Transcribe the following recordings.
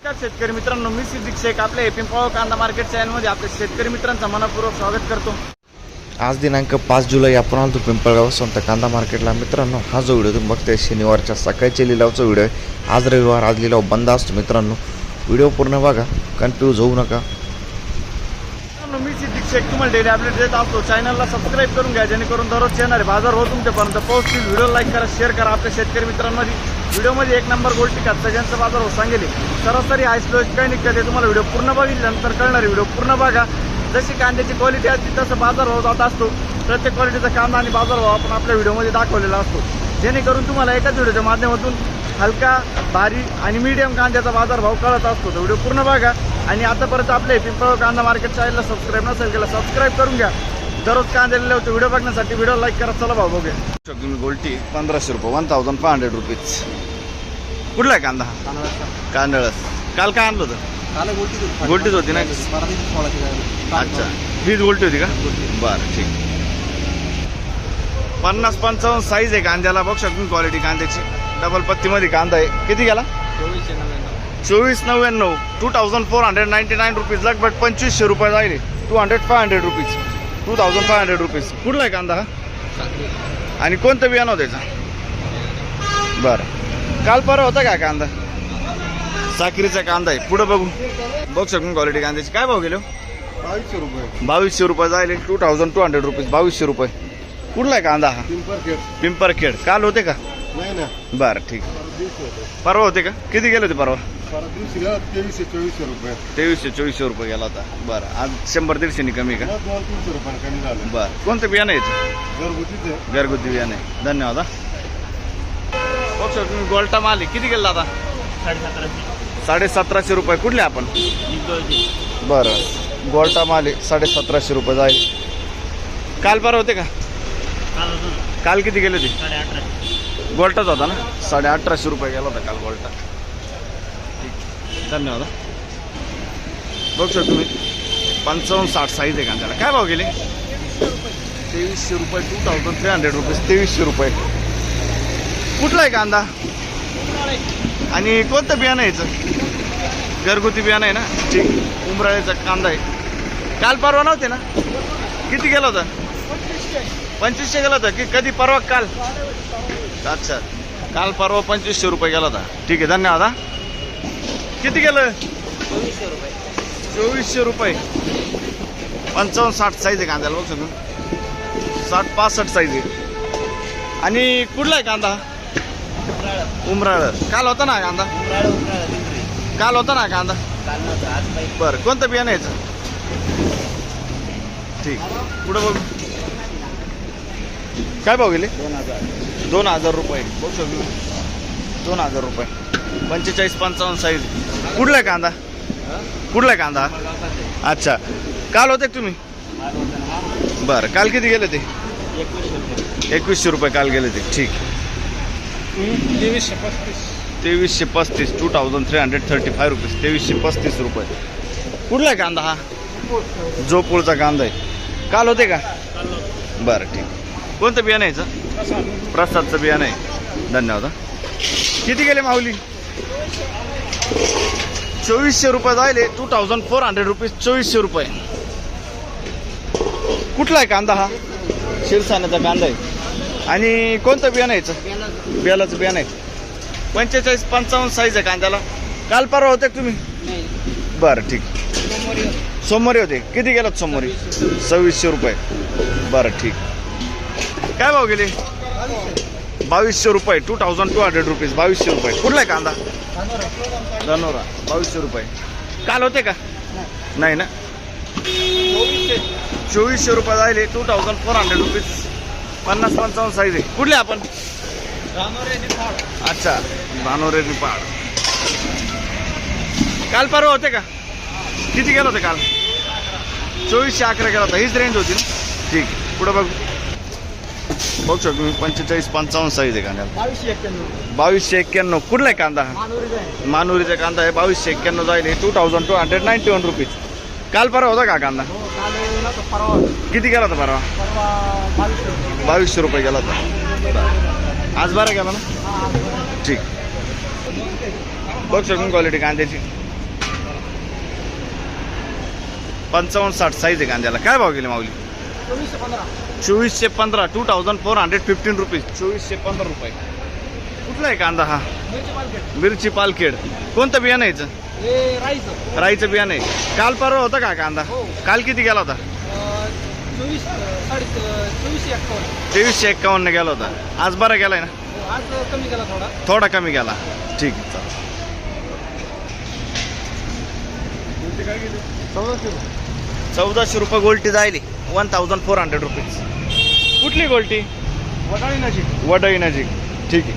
शेतकरी मित्रांनो, मी सिद्दीक शेख आपल्या पिंपळगाव कांदा मार्केट चॅनलमध्ये आपल्या शेतकरी मित्रांचं मनपूर्वक स्वागत करतो। आज दिनांक 5 जुलै आपण आलो पिंपळगाव संत कांदा मार्केटला। मित्रांनो, हा जो व्हिडिओ तुम्ही बघताय शनिवारच्या सकाळच्या लिलावचा व्हिडिओ आहे। आज रविवार, आज लिलाव बंद असतो। मित्रांनो, व्हिडिओ पूर्ण बघा, कन्फ्यूज होऊ नका। मी सिद्दीक शेख तुम्हाला डेली अपडेट देत असतो। चॅनलला सबस्क्राईब करून घ्या, जेणेकरून दररोज येणारे बाजार हो तुमच्यापर्यंत पोहोचतील। व्हिडिओ लाईक करा, शेअर करा। आपल्या शेतकरी मित्रांमध्ये व्हिडिओमध्ये 1 नंबर गोल्टी कापसा ज्यांचा बाजार हो सांगेल सरासरी हाय स्लो काही निघतात, ते तुम्हाला व्हिडिओ पूर्ण बघितल्यानंतर कळणार। व्हिडिओ पूर्ण बघा। जशी कांद्याची क्वालिटी असते तसं बाजार भाव जात असतो। प्रत्येक क्वालिटीचा कांदा आणि बाजार भाव आपण आपल्या व्हिडिओमध्ये दाखवलेला असतो, जेणेकरून तुम्हाला एकाच व्हिडिओच्या माध्यमातून हलका, भारी आणि मीडियम कांद्याचा बाजार भाव कळत असतो। तर व्हिडिओ पूर्ण बघा। आणि आतापर्यंत आपले पिंपळगाव कांदा मार्केट चॅनलला सबस्क्राईब नसेल केलं, सबस्क्राईब करून घ्या। दररोज कांद्याला होते व्हिडिओ बघण्यासाठी व्हिडिओ लाईक करा। चला भाऊ बघूया। तुम्ही गोल्टी 1500 रुपये, 1500 रुपीज। कुठला आहे कांदा? कांदळस। काल काय आणलं होतं? गोल्टीच होती ना? अच्छा, हीच गोल्टी होती का? बरं, ठीक। 50-55 साईज आहे कांद्याला। बघू शकतो क्वालिटी कांद्याची। डबल पत्तीमध्ये कांदा आहे। किती गेला? 2499, 2499 रुपीज। लगभग 2500 रुपये जाईल। 500 रुपीज, 2500 रुपीज। कुठला आहे कांदा हा? आणि कोणतं बियाणं होतं त्याचं? बरं, काल परवा होता का कांदा? साखरीचा कांदा आहे। पुढे बघू शकतो क्वालिटी कांद्याची। काय भाव गेलो? 2200 रुपये। 2200 रुपये जाईल। 2200 रुपीज, 2200 रुपये। कुठला आहे कांदा हा? पिंपरखेड। काल होते का? नाही ना, बरं, ठीक। परवा होते का? किती गेले होते परवा? 2300-2400 रुपये। 2300-2400 रुपये गेला होता। बरं, आज 100-150 कमी का? 200-300 रुपये कमी झालं। बरं, कोणतं बियाणं आहे? घरगुती बियाणं आहे। धन्यवाद। बघू शकतो तुम्ही गोल्टा माल आहे। किती गेला आता? 1750 रुपये। कुठले आपण? बरं, गोल्टा माल आहे। 1750 रुपये जाईल। काल परवा होते का? काल किती गेले होते? गोल्टाच होता ना? 1850 रुपये गेला होता काल गोल्टा। ठीक, धन्यवाद। बघू शकतो तुम्ही 55-60 साईज आहे कांद्याला। काय भाव गेले? 2300 रुपये, 2300 रुपीज, 2300 रुपये। कुठला आहे कांदा? आणि कोणतं बियाणं आहे याचं? घरगुती बियाणं आहे ना? ठीक, उमराळ्याचा कांदा आहे। काल परवा नव्हते ना? किती गेला होता? 2500 गेला होता की कधी? परवा काल? अच्छा, काल परवा 2500 रुपये गेला होता। ठीक आहे, धन्यवाद। किती गेलं? 2400 रुपये। 55-60 साईज आहे कांद्याला। बघू शकतो 60-65 साईज आहे। आणि कुठला आहे कांदा? उमराळ। काल होता ना कांदा? काल होता ना कांदा? बरं, कोणतं बियाणं यायचं? ठीक, पुढे बघू। काय भाव गेले? 2000 रुपये। बघू शकतो 2000 रुपये। 45-55 साईज। कुठला आहे कांदा? कुठला आहे कांदा? अच्छा, काल होते का तुम्ही? बरं, काल किती गेले ते? 2100 रुपये काल गेले ते। ठीक, 2335, 2335 रुपीज, 2335 रुपये। कुठला आहे कांदा हा? जोपूरचा कांदा आहे। काल होते का? बरं, ठीक। कोणतं बियाणं यायचं? प्रसादचं बियाणं आहे। धन्यवाद। किती गेले माऊली? 2400 रुपये जायले। 2400 रुपीज, 2400 रुपये। कुठला आहे कांदा हा? शिरसाण्याचा कांदा आहे। आणि कोणतं बियाणं यायचं? बेलाचं बियाणं आहे। 45-55 साईज आहे कांद्याला। काल परवा होते का तुम्ही? बरं, ठीक। सोमवारी होते। किती गेलात सोमवारी? 2600 रुपये। बरं, ठीक। काय भाव गेले? 2200 रुपये, 2200 रुपीज, 2200 रुपये। कुठला आहे कांदा? धनोरा। 2200 रुपये। काल होते का? नाही ना? 2400 रुपये जायले। 2400 रुपीज, 50-55 साईज आहे। कुठले आपण? अच्छा, धानोरे निफाड। काल परवा होते का? किती गेला होते काल? 2411 गेला होता। हीच रेंज होती ना? ठीक, पुढे बघू शकतो मी 45-55 साईज आहे कांद्याला। 2291। कुठला आहे कांदा? मानुरीचा कांदा आहे। 2291 जाईल। 2291 रुपीज। काल परवा होता का कांदा? किती गेला होता परवा? 2200 रुपये गेला होता। आज बरा गेला ना? ठीक, बघू शकतो क्वालिटी कांद्याची। 55-60 साईज आहे कांद्याला. काय भाव गेले माऊली? 2415 2415 रुपीज. 2415 रुपये. कुठला आहे कांदा हा? मिरची पालखेड. कोणतं बियाणं यायचं? राईचं बियाणं आहे. काल परवा होता का कांदा? काल किती गेला होता? 2351 गेला होता. आज बरा गेलाय ना? आज कमी केला थोडा कमी गेला. ठीक आहे, चालेल. 1400 रुपये गोल्टी जायली. 1400 रुपीज. कुठली गोल्टी? वडाळी नजीक. ठीक आहे.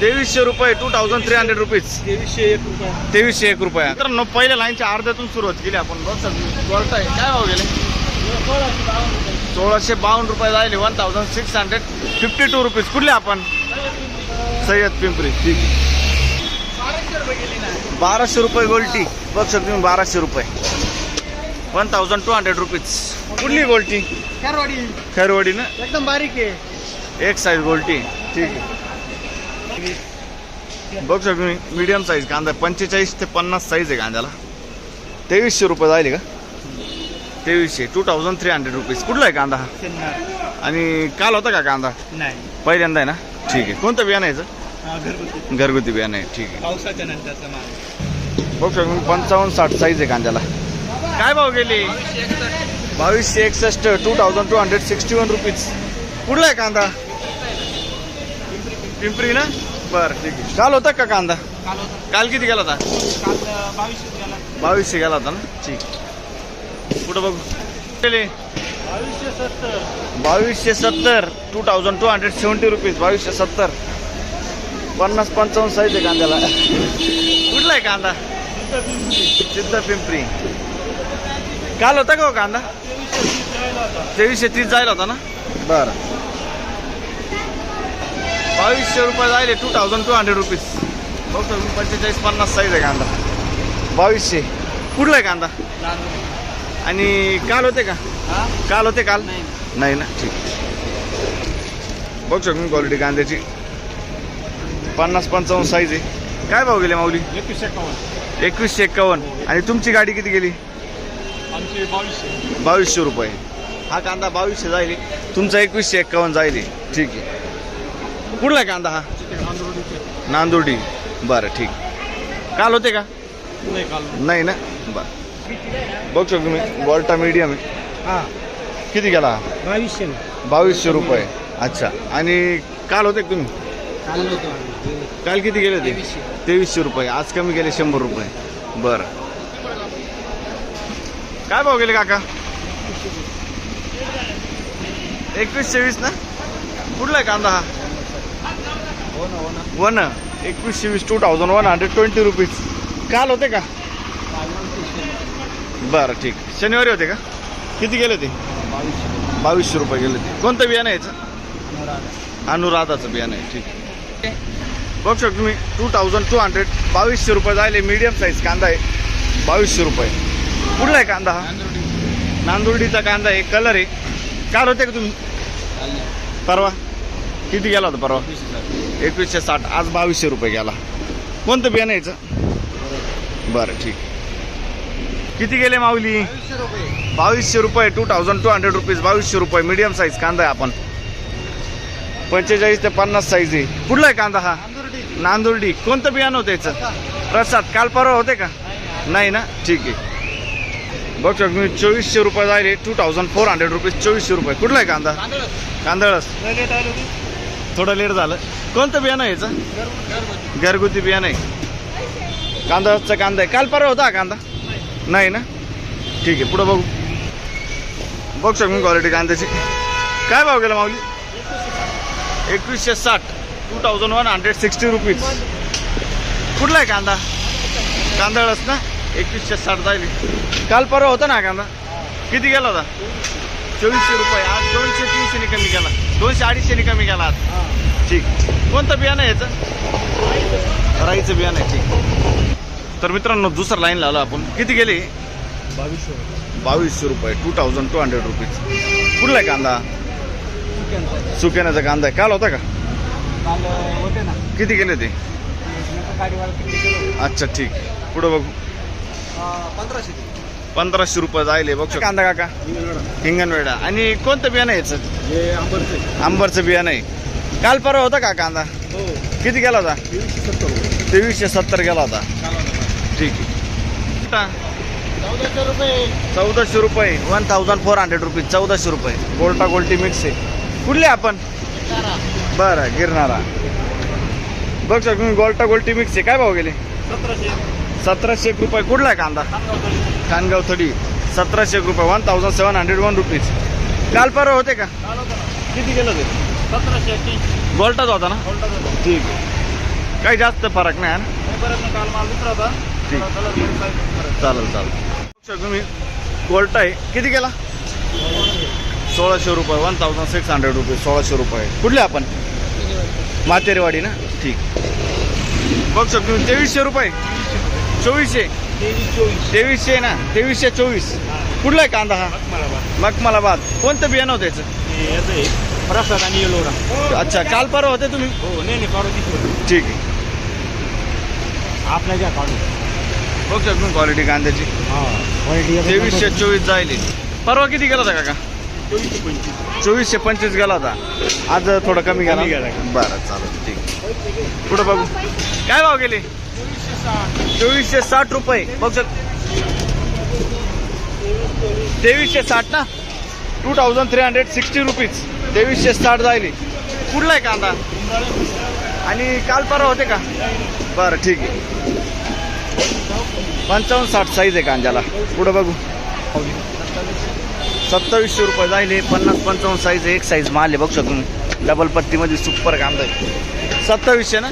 2300 रुपये. 2300 रुपीज. 2301 रुपये. मित्रांनो पहिल्या लाईनच्या अर्ध्यातून सुरुवात केली आपण. गोल्ट आहे. काय भाव गेले? 1652 रुपये जायले. 1652 रुपीज. कुठले आपण? सय्यद पिंपरी. ठीक आहे. 1200 रुपये गोल्टी. बघ शकतो तुम्ही. 1200 रुपये. 1200 रुपीज. कुठली गोल्टी? खैरवाडी ना? एकदम बारीक आहे. एक साईज गोल्टी. ठीक आहे. बघ शकतो तुम्ही. मीडियम साईज कांदा. 45 ते 50 साईज आहे कांद्याला. 2300 रुपये जायले का? 2300. 2300 रुपीज. कुठला आहे कांदा हा? आणि काल होता का कांदा? नाही, पहिल्यांदा आहे ना? ठीक आहे. कोणतं बियाणं यायचं? घरगुती बियाणं आहे. ठीक आहे. पावसाच्या नंतरचा माल. बघ शकतो 55-60 साईज आहे कांद्याला. काय भाव गेले? 2261. 2261 रुपीज. कुठला आहे कांदा? पिंपरी ना? बरं, ठीक आहे. काल होता का कांदा? काल किती गेला होता? 2200 गेला होता ना? ठीक. कुठं बघू? 2270. 2270 रुपीज. 2270. 50-55 साईज आहे कांद्याला. कुठला आहे कांदा? सिद्ध पिंपरी. काल होता का हो कांदा? 2330 जायला होता ना? बरं. 2200 रुपये जायले. 2200 रुपीज. बघतो 45-50 साईज आहे कांदा. 2200. कुठला आहे कांदा? आणि काल होते का? काल होते काल? नाही ना? ठीक. बघू शकतो क्वालिटी कांद्याची. 50-55 साईज आहे. काय भाव गेले माऊली? 2151. आणि तुमची गाडी किती गेली? 2200 रुपये. हा कांदा 2200 जाईल. तुमचा 2151 जाईल. ठीक आहे. कुठला आहे कांदा हा? नांदुर्डी. बरं, ठीक. काल होते का? नाही ना? बरं. बघू शकतो तुम्ही. वॉल्टा मीडियम आहे. किती गेला? 2200 रुपये. अच्छा. आणि काल होते का तुम्ही? काल किती गेले ते? 2300 रुपये. आज कमी गेले 100 रुपये. बरं. काय भाव गेले काका? 2120 ना? कुठला आहे कांदा हा? वन. 2120. 2120 रुपीज. काल होते का? बरं, ठीक. शनिवारी होते का? किती गेले ते? 2200 रुपये गेले ते. कोणतं बियाणं यायचं? अनुराधाचं बियाणं आहे. ठीक. बघू शकतो तुम्ही. 2200. 2200 रुपये जायले. मीडियम साईज कांदा आहे. 2200 रुपये. कुठला आहे कांदा हा? नांदुर्डीचा कांदा आहे. कलर आहे. काल होते का तुम्ही? परवा किती गेला होता? परवा 2160. आज 2200 रुपये गेला. कोणतं बियाणं यायचं? बरं, ठीक. किती गेले माऊली? 2200 रुपये. 2200 रुपीज. 2200 रुपये. मीडियम साईज कांदा आहे आपण. 45 ते 50 साईज आहे. कुठला आहे कांदा हा? नांदुर्डी. कोणतं बियाणं होतं याचं? प्रसाद. काल परवा होते का? नाही ना? ठीक आहे. बघ तुम्ही. 2400 रुपये जायले. 2400 रुपीज. 2400 रुपये. कुठला आहे कांदा? कांदळस. थोडं लेट झालं. कोणतं बियाणं आहे याचं? घरगुती बियाणं आहे. कांदळसचा कांदा आहे. काल परवा होता हा कांदा? नाही ना? ठीक आहे. पुढं बघू. बघू शकतो मी क्वालिटी कांद्याची. काय भाव गेला माऊली? 2160. 2160 रुपीज. कुठला आहे कांदा? कांदळस ना? 2160 जाईल. काल परवा होता ना कांदा? किती गेला होता? 2400 रुपये. आज 200-300 कमी गेला. 200-250 कमी गेला आज. ठीक. कोणतं बियाणं आहे याचं? राईचं बियाणं आहे. ठीक. तर मित्रांनो दुसरं लाईन लावलं आपण. किती गेले? 2200 रुपये. 2200 रुपीज. कुठला आहे कांदा? सुकेनाचा कांदा आहे. काल होता का? होते ना. किती गेले ते? अच्छा, ठीक. पुढं बघू. 1500 1500 रुपये जायले बघ कांदा काका हिंगणवेडा. आणि कोणतं बियाणं आहे याचं? हे आंबरचे आंबरचं बियाणं आहे. काल परवा होता का कांदा? हो किती गेला होता? 2370 गेला होता. ठीक आहे. 1400 रुपये 1400 रुपये 1400 रुपये 1400 रुपये. गोल्टा गोल्टी मिक्स आहे. कुठले आपण? बरं गिरणारा. बघ सर तुम्ही गोल्टा गोल्टी मिक्स आहे. काय भाव गेले? 1700 रुपये. कुठला आहे कांदा? खानगाव थडी. 1700 रुपये 1701 रुपीज. काल परवा होते का? किती गेलं ते? 1780 गोल्टाच होता ना? ठीक आहे. काही जास्त फरक नाही आहे ना? काल माल दुसरा होता ठीक. चालेल चालेल. सर तुम्ही गोल्टा आहे. किती गेला? 1600 रुपये 1600 रुपये 1600 रुपये. कुठले आपण? मातेरेवाडी ना? ठीक. बघ सर तुम्ही 2300 रुपये 2400 2300 ना 2324. कुठला आहे कांदा हा? मखमलाबाद. कोणतं बियाणं होतं याचं? प्रसाद आणि येलोरा. अच्छा काल परवा होते तुम्ही? हो नाही पावती ठीक आहे. आपल्या ज्या काढू बघ सर तुम्ही क्वालिटी कांद्याची. 2324 जायले. परवा किती गेला होता काका? 2425 गेला होता. आज थोडं कमी गेला. बरं चालेल ठीक. पुढं बघू काय भाव गेले? 2460 रुपये. बघ सर 2360 ना 2360 रुपीज. 2360 जायले. कुठला आहे कांदा? आणि काल परवा होते का? बरं ठीक आहे. 55-60 साईज आहे कांद्याला. पुढं बघू 2700 रुपये जायले. 50-55 साईज एक साईज माल आहे. बघू शकतो डबल पत्तीमध्ये सुपर कांदा आहे. 2700 ना.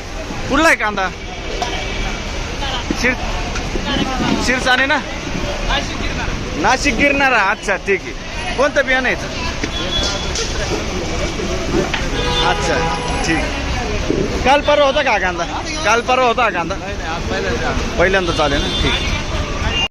कुठला आहे कांदा? शिरसाने ना? नाशिक गिरणारा. अच्छा ठीक आहे. कोणतं बियाणं आहे याचं? अच्छा ठीक. काल परवा होता का कांदा? काल परवा होता का कांदा? पहिल्यांदा चालेल ना. ठीक.